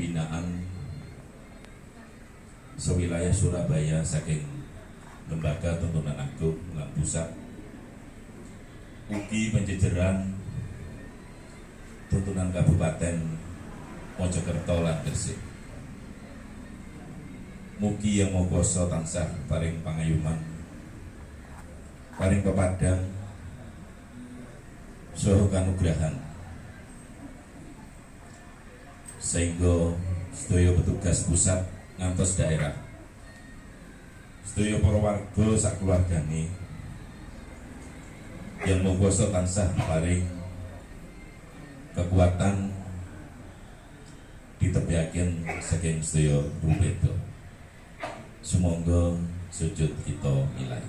pembinaan sewilayah Surabaya saking Lembaga Tuntunan Agung lan Pusat ugi penjejeran tuntunan Kabupaten Mojokerto lan Gresik. Mugi yang mau kuasa tansah paring pangayuman, paring pepadang, saha kanugrahan, sehingga sedaya petugas pusat ngantos daerah, sedaya para warga sakeluargane yang mau kuasa tansah paring kekuatan ditebiaken saking sedaya rubedo. Sumangga sujud kita milai.